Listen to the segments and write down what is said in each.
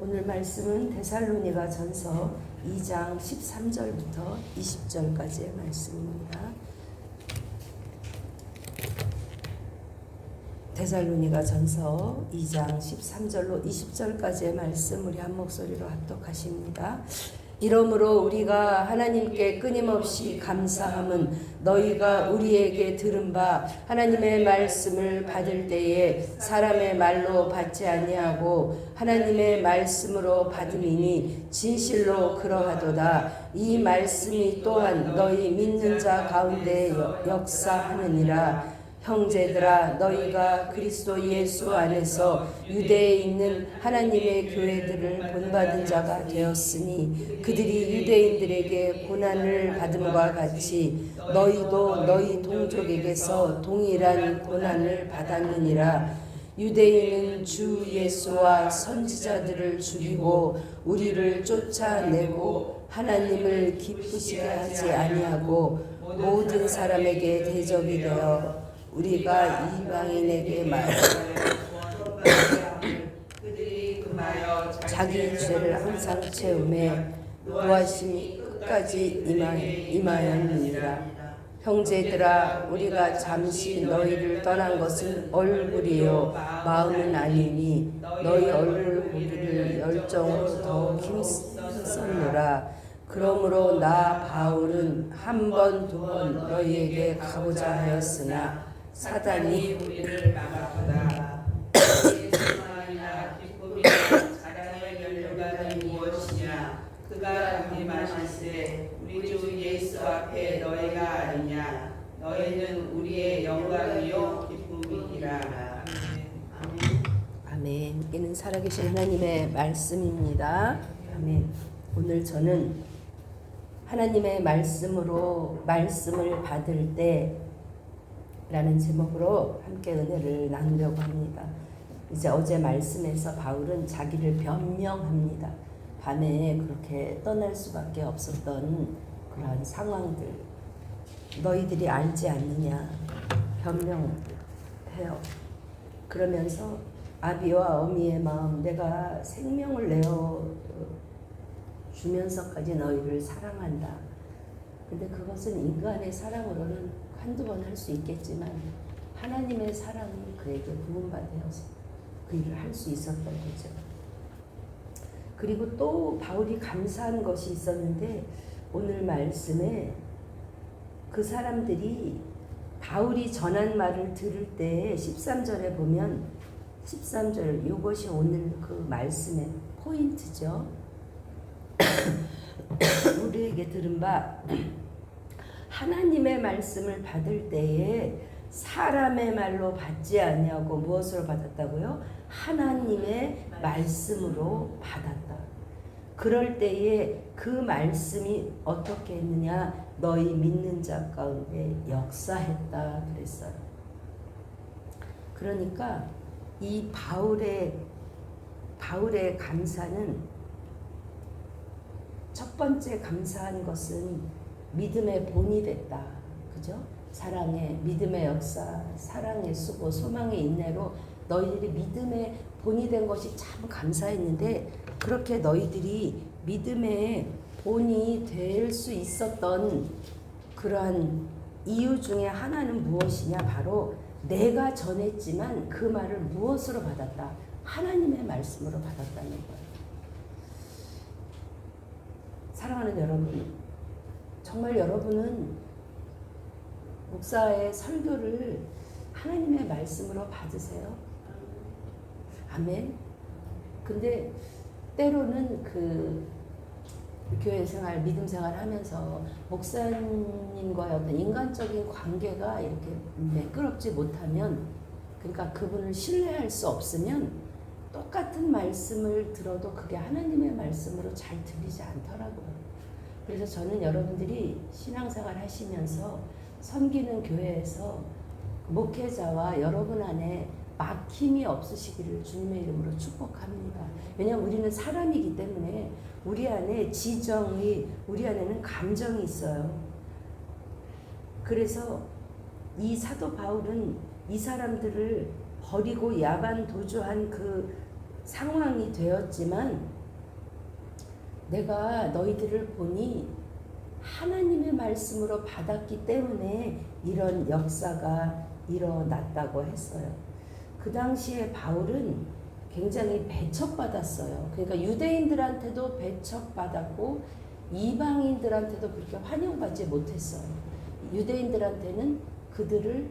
오늘 말씀은 데살로니가 전서 2장 13절부터 20절까지의 말씀입니다. 데살로니가 전서 2장 13절로 20절까지의 말씀 우리 한 목소리로 합독하십니다. 이러므로 우리가 하나님께 끊임없이 감사함은 너희가 우리에게 들은 바 하나님의 말씀을 받을 때에 사람의 말로 받지 아니하고 하나님의 말씀으로 받음이니 진실로 그러하도다. 이 말씀이 또한 너희 믿는 자 가운데 역사하느니라. 형제들아, 너희가 그리스도 예수 안에서 유대에 있는 하나님의 교회들을 본받은 자가 되었으니 그들이 유대인들에게 고난을 받음과 같이 너희도 너희 동족에게서 동일한 고난을 받았느니라. 유대인은 주 예수와 선지자들을 죽이고 우리를 쫓아내고 하나님을 기쁘시게 하지 아니하고 모든 사람에게 대적이 되어 우리가 이방인에게 자기 죄를 항상 채우매 노하심이 끝까지 임하였느니라. 형제들아, 우리가 잠시 너희를 떠난 것은 얼굴이요 마음은 아니니 너희 얼굴 보기를 열정으로 더 힘썼노라. 그러므로 나 바울은 한 번, 두 번 너희에게 가고자 하였으나 사단이 우리를 막았도다. 예수만이나 기쁨이 사랑의 연료가 무엇이냐? 그가 말씀하시되 우리 주 예수 앞에 너희가 아니냐? 너희는 우리의 영광이요 기쁨이니라. 아멘. 아멘. 이는 살아계신 하나님의 말씀입니다. 아멘. 오늘 저는 하나님의 말씀으로 말씀을 받을 때 라는 제목으로 함께 은혜를 나누려고 합니다. 이제 어제 말씀에서 바울은 자기를 변명합니다. 밤에 그렇게 떠날 수밖에 없었던 그러한 상황들, 너희들이 알지 않느냐 변명해요. 그러면서 아비와 어미의 마음, 내가 생명을 내어 주면서까지 너희를 사랑한다. 근데 그것은 인간의 사랑으로는 한두 번 할 수 있겠지만 하나님의 사랑이 그에게 부음받아서 그 일을 할 수 있었던 거죠. 그리고 또 바울이 감사한 것이 있었는데 오늘 말씀에 그 사람들이 바울이 전한 말을 들을 때 13절에 보면 13절 이것이 오늘 그 말씀의 포인트죠. 우리에게 들은 바 하나님의 말씀을 받을 때에 사람의 말로 받지 아니하고 무엇으로 받았다고요? 하나님의 말씀으로 받았다. 그럴 때에 그 말씀이 어떻게 했느냐? 너희 믿는 자 가운데 역사했다 그랬어요. 그러니까 이 바울의 감사는 첫 번째 감사한 것은 믿음의 본이 됐다. 그죠? 사랑의 믿음의 역사, 사랑의 수고, 소망의 인내로 너희들이 믿음의 본이 된 것이 참 감사했는데 그렇게 너희들이 믿음의 본이 될 수 있었던 그러한 이유 중에 하나는 무엇이냐? 바로 내가 전했지만 그 말을 무엇으로 받았다? 하나님의 말씀으로 받았다는 거예요. 사랑하는 여러분, 정말 여러분은 목사의 설교를 하나님의 말씀으로 받으세요? 아멘. 근데 때로는 그 교회 생활, 믿음 생활 하면서 목사님과의 어떤 인간적인 관계가 이렇게 매끄럽지 못하면, 그러니까 그분을 신뢰할 수 없으면 똑같은 말씀을 들어도 그게 하나님의 말씀으로 잘 들리지 않더라고요. 그래서 저는 여러분들이 신앙생활 하시면서 섬기는 교회에서 목회자와 여러분 안에 막힘이 없으시기를 주님의 이름으로 축복합니다. 왜냐하면 우리는 사람이기 때문에 우리 안에 지정의, 우리 안에는 감정이 있어요. 그래서 이 사도 바울은 이 사람들을 버리고 야반 도주한 그 상황이 되었지만 내가 너희들을 보니 하나님의 말씀으로 받았기 때문에 이런 역사가 일어났다고 했어요. 그 당시에 바울은 굉장히 배척받았어요. 그러니까 유대인들한테도 배척받았고 이방인들한테도 그렇게 환영받지 못했어요. 유대인들한테는 그들을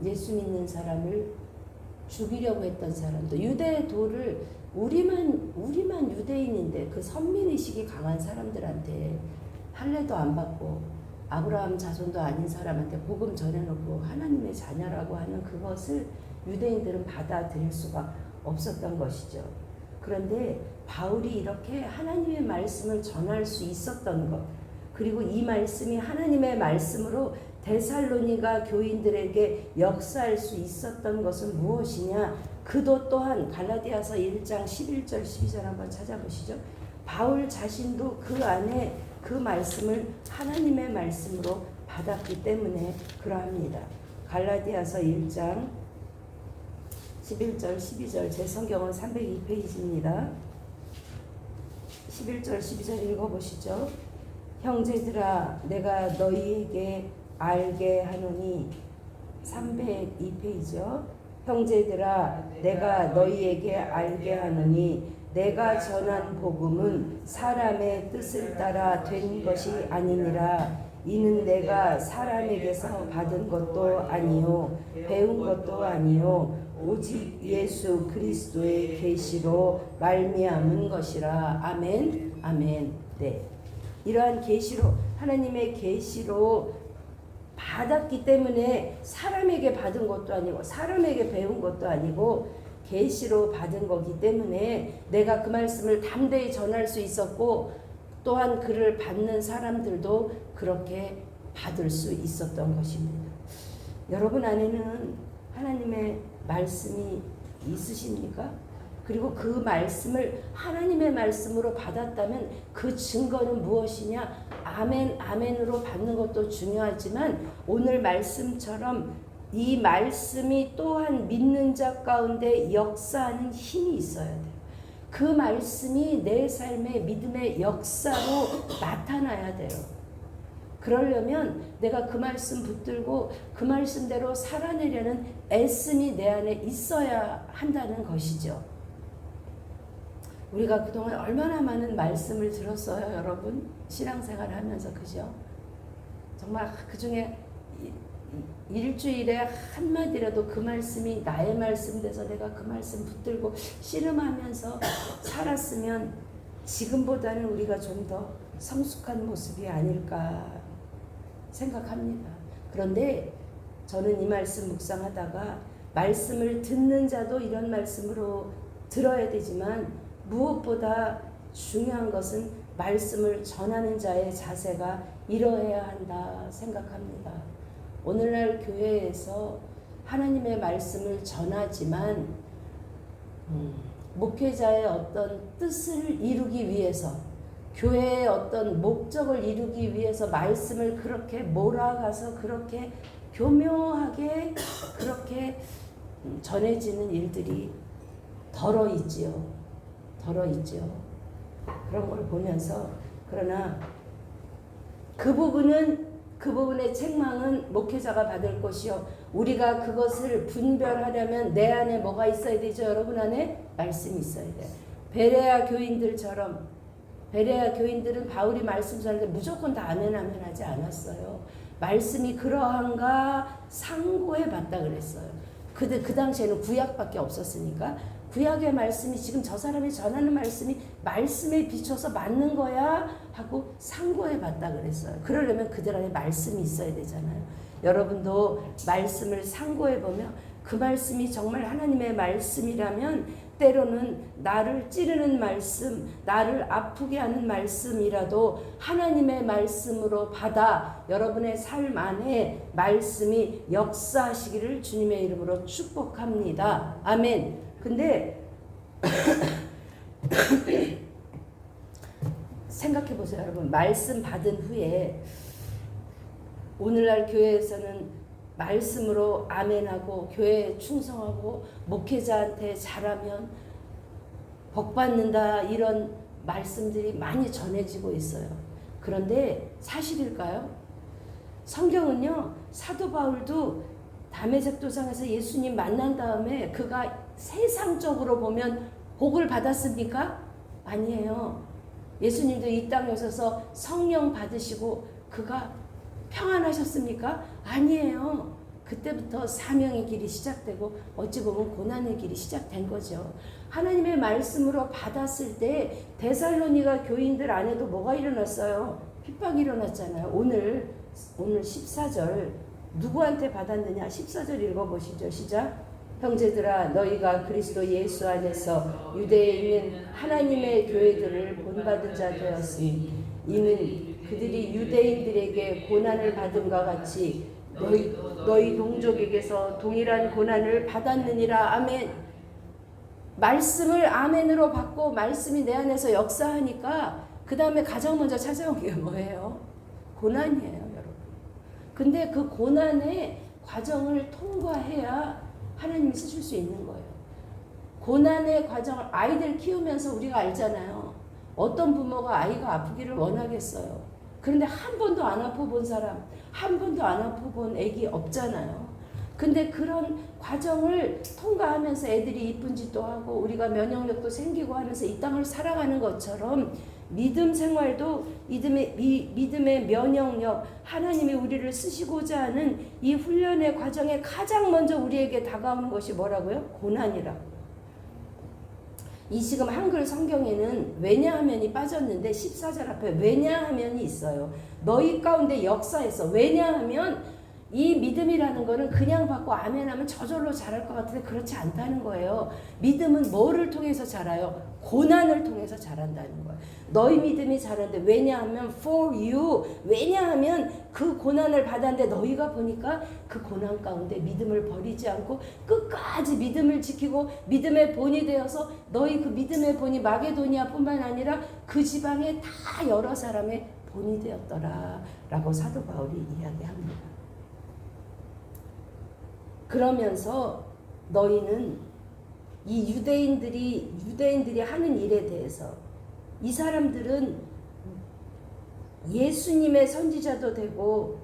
예수 믿는 사람을 죽이려고 했던 사람도 유대도를 우리만 유대인인데 그 선민의식이 강한 사람들한테 할례도 안 받고 아브라함 자손도 아닌 사람한테 복음 전해놓고 하나님의 자녀라고 하는 그것을 유대인들은 받아들일 수가 없었던 것이죠. 그런데 바울이 이렇게 하나님의 말씀을 전할 수 있었던 것, 그리고 이 말씀이 하나님의 말씀으로 데살로니가 교인들에게 역사할 수 있었던 것은 무엇이냐? 그도 또한 갈라디아서 1장 11절 12절 한번 찾아보시죠. 바울 자신도 그 안에 그 말씀을 하나님의 말씀으로 받았기 때문에 그러합니다. 갈라디아서 1장 11절 12절 제 성경은 302페이지입니다. 11절 12절 읽어보시죠. 형제들아 내가 너희에게 알게 하노니 302페이지요. 형제들아 내가 너희에게 알게 하노니 내가 전한 복음은 사람의 뜻을 따라 된 것이 아니니라. 이는 내가 사람에게서 받은 것도 아니요 배운 것도 아니요 오직 예수 그리스도의 계시로 말미암은 것이라. 아멘. 아멘. 네. 이러한 계시로 하나님의 계시로 받았기 때문에 사람에게 받은 것도 아니고 사람에게 배운 것도 아니고 계시로 받은 거기 때문에 내가 그 말씀을 담대히 전할 수 있었고 또한 그를 받는 사람들도 그렇게 받을 수 있었던 것입니다. 여러분 안에는 하나님의 말씀이 있으십니까? 그리고 그 말씀을 하나님의 말씀으로 받았다면 그 증거는 무엇이냐? 아멘, 아멘으로 받는 것도 중요하지만 오늘 말씀처럼 이 말씀이 또한 믿는 자 가운데 역사하는 힘이 있어야 돼요. 그 말씀이 내 삶의 믿음의 역사로 나타나야 돼요. 그러려면 내가 그 말씀 붙들고 그 말씀대로 살아내려는 애씀이 내 안에 있어야 한다는 것이죠. 우리가 그동안 얼마나 많은 말씀을 들었어요, 여러분? 신앙생활을 하면서, 그죠? 정말 그 중에 일주일에 한마디라도 그 말씀이 나의 말씀 돼서 내가 그 말씀 붙들고 씨름하면서 살았으면 지금보다는 우리가 좀 더 성숙한 모습이 아닐까 생각합니다. 그런데 저는 이 말씀 묵상하다가 말씀을 듣는 자도 이런 말씀으로 들어야 되지만 무엇보다 중요한 것은 말씀을 전하는 자의 자세가 이러해야 한다 생각합니다. 오늘날 교회에서 하나님의 말씀을 전하지만 목회자의 어떤 뜻을 이루기 위해서 교회의 어떤 목적을 이루기 위해서 말씀을 그렇게 몰아가서 그렇게 교묘하게 그렇게 전해지는 일들이 덜어 있지요. 그런 걸 보면서 그러나 그 부분의 책망은 목회자가 받을 것이요 우리가 그것을 분별하려면 내 안에 뭐가 있어야 되죠? 여러분 안에 말씀이 있어야 돼요. 베레아 교인들은 바울이 말씀 전할 때 무조건 다 아멘 하지 않았어요. 말씀이 그러한가 상고해 봤다 그랬어요. 그 당시에는 구약밖에 없었으니까 구약의 말씀이 지금 저 사람이 전하는 말씀이 말씀에 비춰서 맞는 거야 하고 상고해 봤다 그랬어요. 그러려면 그들 안에 말씀이 있어야 되잖아요. 여러분도 말씀을 상고해 보면 그 말씀이 정말 하나님의 말씀이라면 때로는 나를 찌르는 말씀, 나를 아프게 하는 말씀이라도 하나님의 말씀으로 받아 여러분의 삶 안에 말씀이 역사하시기를 주님의 이름으로 축복합니다. 아멘. 근데 생각해 보세요, 여러분. 말씀 받은 후에 오늘날 교회에서는 말씀으로 아멘하고 교회에 충성하고 목회자한테 잘하면 복 받는다 이런 말씀들이 많이 전해지고 있어요. 그런데 사실일까요? 성경은요, 사도 바울도 담에색 도상에서 예수님 만난 다음에 그가 세상적으로 보면 복을 받았습니까? 아니에요. 예수님도 이 땅에 오셔서 성령 받으시고 그가 평안하셨습니까? 아니에요. 그때부터 사명의 길이 시작되고 어찌 보면 고난의 길이 시작된 거죠. 하나님의 말씀으로 받았을 때 데살로니가 교인들 안에도 뭐가 일어났어요? 핍박이 일어났잖아요. 오늘 14절 누구한테 받았느냐? 14절 읽어보시죠. 시작. 형제들아 너희가 그리스도 예수 안에서 유대에 있는 하나님의 교회들을 본받은 자 되었으니 이는 그들이 유대인들에게 고난을 받음과 같이 너희 동족에게서 동일한 고난을 받았느니라. 아멘. 말씀을 아멘으로 받고 말씀이 내 안에서 역사하니까 그 다음에 가장 먼저 찾아온 게 뭐예요? 고난이에요, 여러분. 근데 그 고난의 과정을 통과해야 하나님이 쓰실 수 있는 거예요. 고난의 과정을 아이들 키우면서 우리가 알잖아요. 어떤 부모가 아이가 아프기를 원하겠어요. 그런데 한 번도 안 아파본 사람, 한 번도 안 아파본 애기 없잖아요. 근데 그런 과정을 통과하면서 애들이 이쁜 짓도 하고 우리가 면역력도 생기고 하면서 이 땅을 살아가는 것처럼 믿음 생활도 믿음의 면역력, 하나님이 우리를 쓰시고자 하는 이 훈련의 과정에 가장 먼저 우리에게 다가오는 것이 뭐라고요? 고난이라고. 이 지금 한글 성경에는 왜냐하면이 빠졌는데 14절 앞에 왜냐하면이 있어요. 너희 가운데 역사에서. 왜냐하면 이 믿음이라는 거는 그냥 받고 아멘하면 저절로 자랄 것 같은데 그렇지 않다는 거예요. 믿음은 뭐를 통해서 자라요? 고난을 통해서 자란다는 거예요. 너희 믿음이 자란데 왜냐하면 for you. 왜냐하면 그 고난을 받았는데 너희가 보니까 그 고난 가운데 믿음을 버리지 않고 끝까지 믿음을 지키고 믿음의 본이 되어서 너희 그 믿음의 본이 마게도니아뿐만 아니라 그 지방에 다 여러 사람의 본이 되었더라 라고 사도 바울이 이야기합니다. 그러면서 너희는 이 유대인들이 하는 일에 대해서 이 사람들은 예수님의 선지자도 되고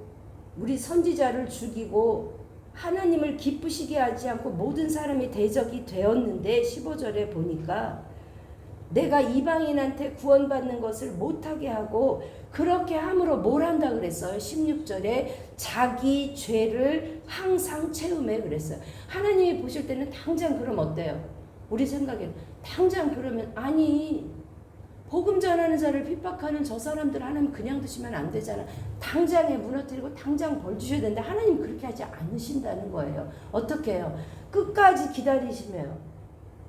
우리 선지자를 죽이고 하나님을 기쁘시게 하지 않고 모든 사람이 대적이 되었는데 15절에 보니까 내가 이방인한테 구원받는 것을 못하게 하고 그렇게 함으로 뭘 한다 그랬어요? 16절에 자기 죄를 항상 채우매 그랬어요. 하나님이 보실 때는 당장 그럼 어때요? 우리 생각에는 당장 그러면 아니 복음 전하는 자를 핍박하는 저 사람들 하나님 그냥 두시면 안 되잖아. 당장에 무너뜨리고 당장 벌 주셔야 되는데 하나님 그렇게 하지 않으신다는 거예요. 어떻게 해요? 끝까지 기다리시며요.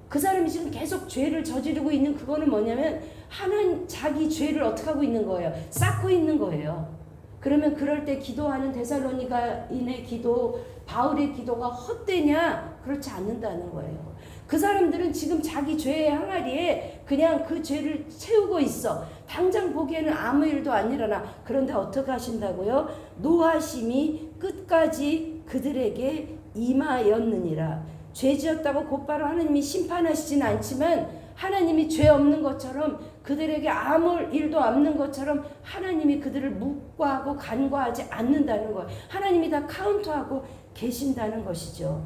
그 사람이 지금 계속 죄를 저지르고 있는 그거는 뭐냐면 하나님 자기 죄를 어떻게 하고 있는 거예요? 쌓고 있는 거예요. 그러면 그럴 때 기도하는 데살로니가인의 기도, 바울의 기도가 헛되냐? 그렇지 않는다는 거예요. 그 사람들은 지금 자기 죄의 항아리에 그냥 그 죄를 채우고 있어. 당장 보기에는 아무 일도 안 일어나. 그런데 어떻게 하신다고요? 노하심이 끝까지 그들에게 임하였느니라. 죄 지었다고 곧바로 하나님이 심판하시진 않지만 하나님이 죄 없는 것처럼 그들에게 아무 일도 없는 것처럼 하나님이 그들을 묵과하고 간과하지 않는다는 거예요. 하나님이 다 카운트하고 계신다는 것이죠.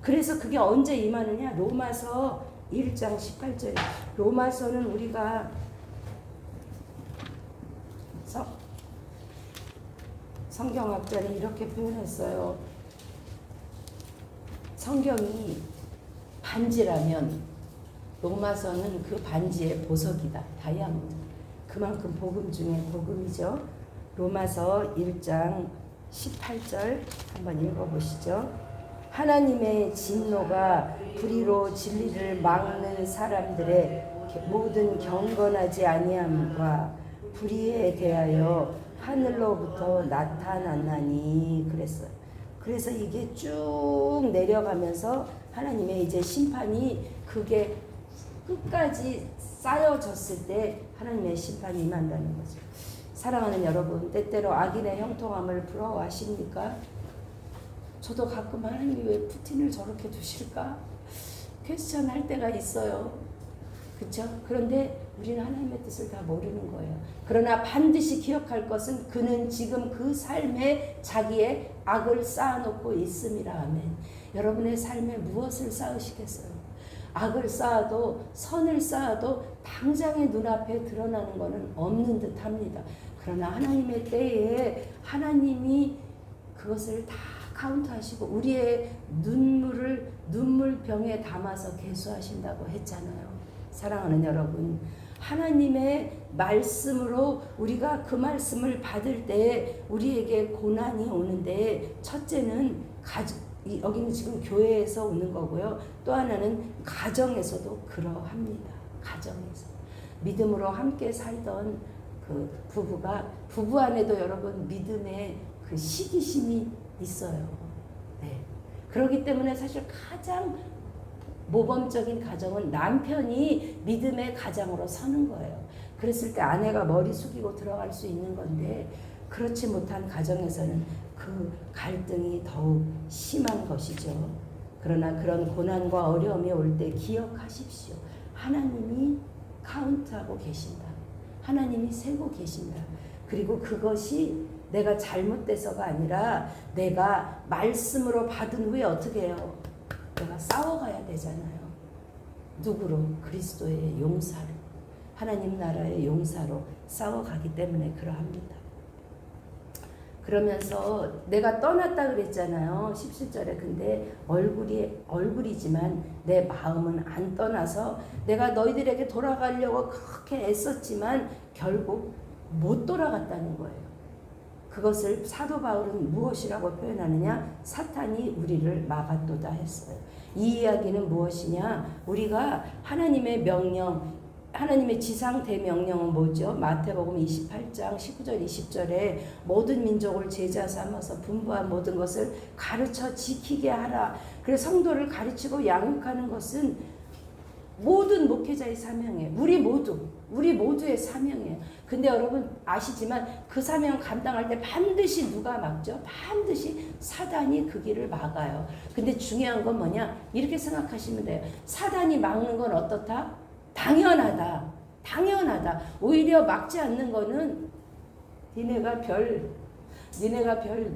그래서 그게 언제 임하느냐? 로마서 1장 18절에 로마서는 우리가 성경학자는 이렇게 표현했어요. 성경이 반지라면 로마서는 그 반지의 보석이다. 다이아몬드. 그만큼 복음 중에 복음이죠. 로마서 1장 18절 한번 읽어보시죠. 하나님의 진노가 불의로 진리를 막는 사람들의 모든 경건하지 아니함과 불의에 대하여 하늘로부터 나타났나니 그랬어요. 그래서 이게 쭉 내려가면서 하나님의 이제 심판이 그게 끝까지 쌓여졌을 때 하나님의 심판이 임한다는 거죠. 사랑하는 여러분, 때때로 악인의 형통함을 부러워하십니까? 저도 가끔 하나님이 왜 푸틴을 저렇게 두실까? 퀘스천 할 때가 있어요. 그렇죠? 그런데 우리는 하나님의 뜻을 다 모르는 거예요. 그러나 반드시 기억할 것은 그는 지금 그 삶에 자기의 악을 쌓아놓고 있음이라. 아멘. 여러분의 삶에 무엇을 쌓으시겠어요? 악을 쌓아도 선을 쌓아도 당장의 눈앞에 드러나는 것은 없는 듯 합니다. 그러나 하나님의 때에 하나님이 그것을 다 카운트하시고 우리의 눈물을 눈물병에 담아서 계수하신다고 했잖아요. 사랑하는 여러분, 하나님의 말씀으로 우리가 그 말씀을 받을 때 우리에게 고난이 오는데, 첫째는 여기는 지금 교회에서 오는 거고요. 또 하나는 가정에서도 그러합니다. 가정에서 믿음으로 함께 살던 그 부부 안에도 여러분 믿음의 그 시기심이 있어요. 네. 그렇기 때문에 사실 가장 모범적인 가정은 남편이 믿음의 가장으로 서는 거예요. 그랬을 때 아내가 머리 숙이고 들어갈 수 있는 건데, 그렇지 못한 가정에서는 그 갈등이 더욱 심한 것이죠. 그러나 그런 고난과 어려움이 올 때 기억하십시오. 하나님이 카운트하고 계신다. 하나님이 세고 계신다. 그리고 그것이 내가 잘못돼서가 아니라 내가 말씀으로 받은 후에 어떻게 해요? 내가 싸워가야 되잖아요. 누구로? 그리스도의 용사로, 하나님 나라의 용사로 싸워가기 때문에 그러합니다. 그러면서 내가 떠났다 그랬잖아요. 17절에. 근데 얼굴이지만 내 마음은 안 떠나서 내가 너희들에게 돌아가려고 그렇게 애썼지만 결국 못 돌아갔다는 거예요. 그것을 사도 바울은 무엇이라고 표현하느냐? 사탄이 우리를 막았도다 했어요. 이 이야기는 무엇이냐? 우리가 하나님의 명령, 하나님의 지상 대명령은 뭐죠? 마태복음 28장 19절 20절에 모든 민족을 제자 삼아서 분부한 모든 것을 가르쳐 지키게 하라. 그래서 성도를 가르치고 양육하는 것은 모든 목회자의 사명이에요. 우리 모두의 사명이에요. 근데 여러분 아시지만 그 사명 감당할 때 반드시 누가 막죠? 반드시 사단이 그 길을 막아요. 근데 중요한 건 뭐냐? 이렇게 생각하시면 돼요. 사단이 막는 건 어떻다? 당연하다. 오히려 막지 않는 거는 니네가 별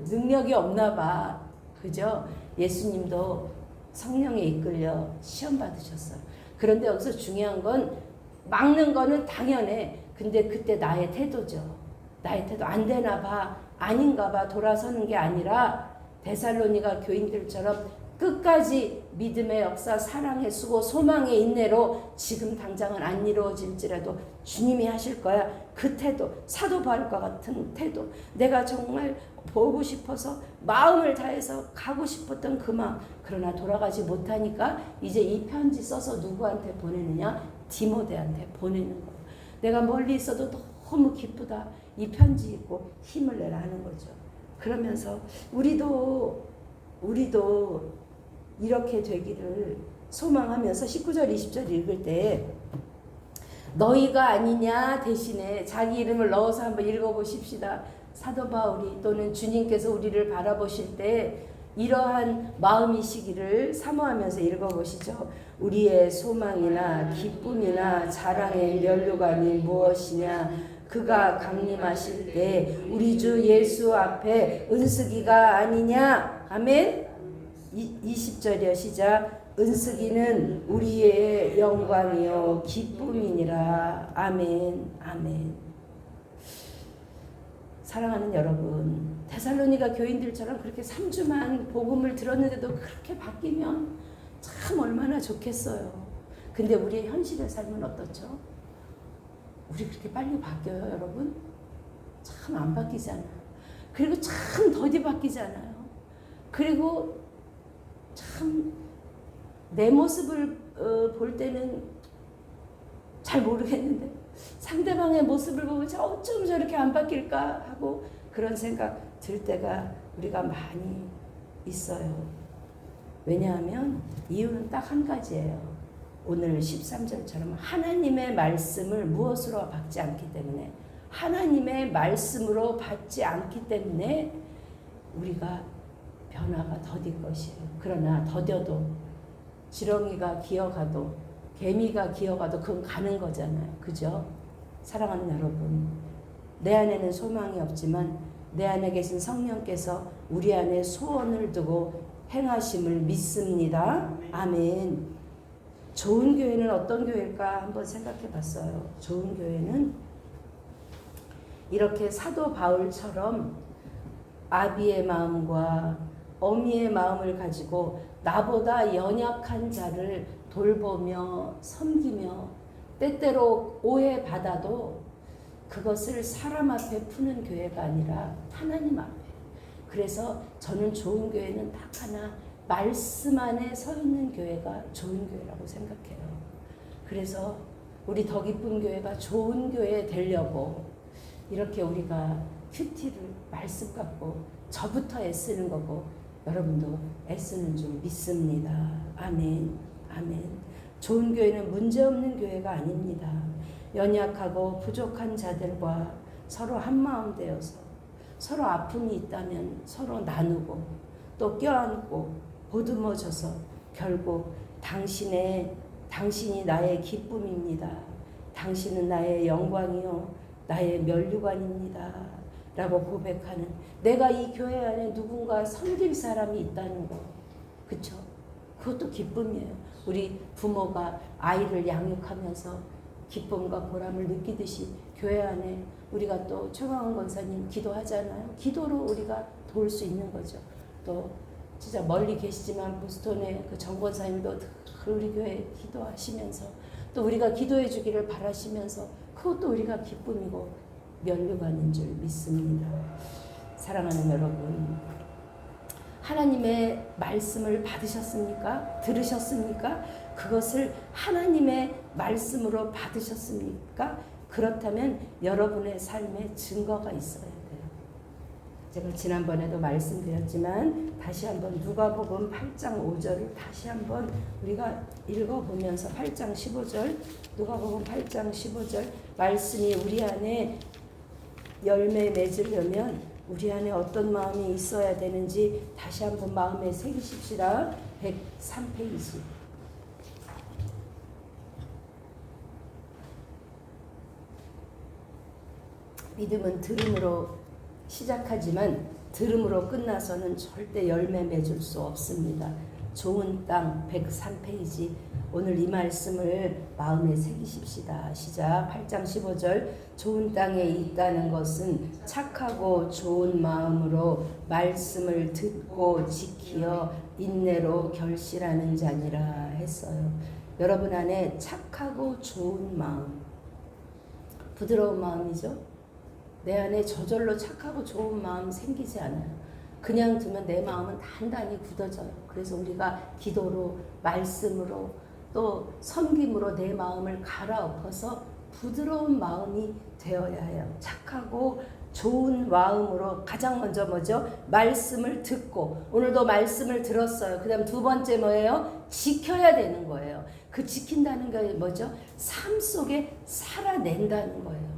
능력이 없나 봐. 그죠? 예수님도 성령에 이끌려 시험 받으셨어요. 그런데 여기서 중요한 건 막는 거는 당연해. 근데 그때 나의 태도죠. 나의 태도 안 되나 봐, 아닌가 봐 돌아서는 게 아니라 데살로니가 교인들처럼 끝까지 믿음의 역사, 사랑의 수고, 소망의 인내로 지금 당장은 안 이루어질지라도 주님이 하실 거야. 그 태도, 사도 바울과 같은 태도, 내가 정말 보고 싶어서 마음을 다해서 가고 싶었던 그 마음, 그러나 돌아가지 못하니까 이제 이 편지 써서 누구한테 보내느냐? 디모데한테 보내는 거예요. 내가 멀리 있어도 너무 기쁘다. 이 편지 읽고 힘을 내라 하는 거죠. 그러면서 우리도 이렇게 되기를 소망하면서 19절 20절 읽을 때 너희가 아니냐 대신에 자기 이름을 넣어서 한번 읽어보십시다. 사도 바울이 또는 주님께서 우리를 바라보실 때 이러한 마음이시기를 사모하면서 읽어보시죠. 우리의 소망이나 기쁨이나 자랑의 면류관이 무엇이냐? 그가 강림하실 때 우리 주 예수 앞에 은쓰기가 아니냐? 아멘. 20절이요. 시작. 은쓰기는 우리의 영광이요 기쁨이니라. 아멘. 아멘. 사랑하는 여러분, 데살로니가 교인들처럼 그렇게 3주만 복음을 들었는데도 그렇게 바뀌면 참 얼마나 좋겠어요. 근데 우리의 현실의 삶은 어떻죠? 우리 그렇게 빨리 바뀌어요, 여러분? 참 안 바뀌잖아요. 그리고 참 더디 바뀌잖아요. 그리고 참 내 모습을 볼 때는 잘 모르겠는데 상대방의 모습을 보면 어쩜 저렇게 안 바뀔까 하고 그런 생각 들 때가 우리가 많이 있어요. 왜냐하면 이유는 딱 한 가지예요. 오늘 13절처럼 하나님의 말씀을 무엇으로 받지 않기 때문에, 하나님의 말씀으로 받지 않기 때문에 우리가 변화가 더딜 것이에요. 그러나 더뎌도 지렁이가 기어가도 개미가 기어가도 그건 가는 거잖아요. 그죠? 사랑하는 여러분, 내 안에는 소망이 없지만 내 안에 계신 성령께서 우리 안에 소원을 두고 행하심을 믿습니다. 아멘. 좋은 교회는 어떤 교회일까 한번 생각해 봤어요. 좋은 교회는 이렇게 사도 바울처럼 아비의 마음과 어미의 마음을 가지고 나보다 연약한 자를 돌보며 섬기며 때때로 오해받아도 그것을 사람 앞에 푸는 교회가 아니라 하나님 앞에. 그래서 저는 좋은 교회는 딱 하나, 말씀 안에 서 있는 교회가 좋은 교회라고 생각해요. 그래서 우리 더 기쁜 교회가 좋은 교회 되려고 이렇게 우리가 큐티를 말씀 갖고 저부터 애쓰는 거고 여러분도 애쓰는 줄 믿습니다. 아멘. 아멘. 좋은 교회는 문제없는 교회가 아닙니다. 연약하고 부족한 자들과 서로 한마음 되어서 서로 아픔이 있다면 서로 나누고 또 껴안고 보듬어줘서 결국 당신이 나의 기쁨입니다. 당신은 나의 영광이요 나의 면류관입니다. 라고 고백하는, 내가 이 교회 안에 누군가 섬길 사람이 있다는 거, 그쵸? 그것도 기쁨이에요. 우리 부모가 아이를 양육하면서 기쁨과 보람을 느끼듯이 교회 안에 우리가 또 최광원 권사님 기도하잖아요. 기도로 우리가 도울 수 있는 거죠. 또 진짜 멀리 계시지만 보스턴의 그 정 권사님도 우리 교회 기도하시면서 또 우리가 기도해 주기를 바라시면서 그것도 우리가 기쁨이고 면류관인 줄 믿습니다. 사랑하는 여러분, 하나님의 말씀을 받으셨습니까? 들으셨습니까? 그것을 하나님의 말씀으로 받으셨습니까? 그렇다면 여러분의 삶에 증거가 있어야 돼요. 제가 지난번에도 말씀드렸지만 다시 한번 누가복음 8장 5절을 다시 한번 우리가 읽어보면서 8장 15절, 누가복음 8장 15절 말씀이 우리 안에 열매 맺으려면 우리 안에 어떤 마음이 있어야 되는지 다시 한번 마음에 새기십시다. 103페이지. 믿음은 들음으로 시작하지만 들음으로 끝나서는 절대 열매 맺을 수 없습니다. 좋은 땅 103페이지. 오늘 이 말씀을 마음에 새기십시다. 시작. 8장 15절. 좋은 땅에 있다는 것은 착하고 좋은 마음으로 말씀을 듣고 지키어 인내로 결실하는 자니라 했어요. 여러분 안에 착하고 좋은 마음, 부드러운 마음이죠. 내 안에 저절로 착하고 좋은 마음 생기지 않아요. 그냥 두면 내 마음은 단단히 굳어져요. 그래서 우리가 기도로, 말씀으로, 또 섬김으로 내 마음을 갈아엎어서 부드러운 마음이 되어야 해요. 착하고 좋은 마음으로 가장 먼저 뭐죠? 말씀을 듣고, 오늘도 말씀을 들었어요. 그 다음 두 번째 뭐예요? 지켜야 되는 거예요. 그 지킨다는 게 뭐죠? 삶 속에 살아낸다는 거예요.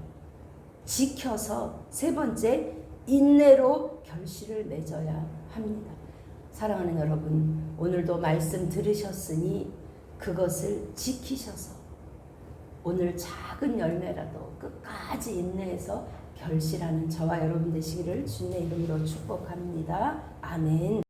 지켜서 세 번째, 인내로 결실을 맺어야 합니다. 사랑하는 여러분, 오늘도 말씀 들으셨으니 그것을 지키셔서 오늘 작은 열매라도 끝까지 인내해서 결실하는 저와 여러분 되시기를 주님의 이름으로 축복합니다. 아멘.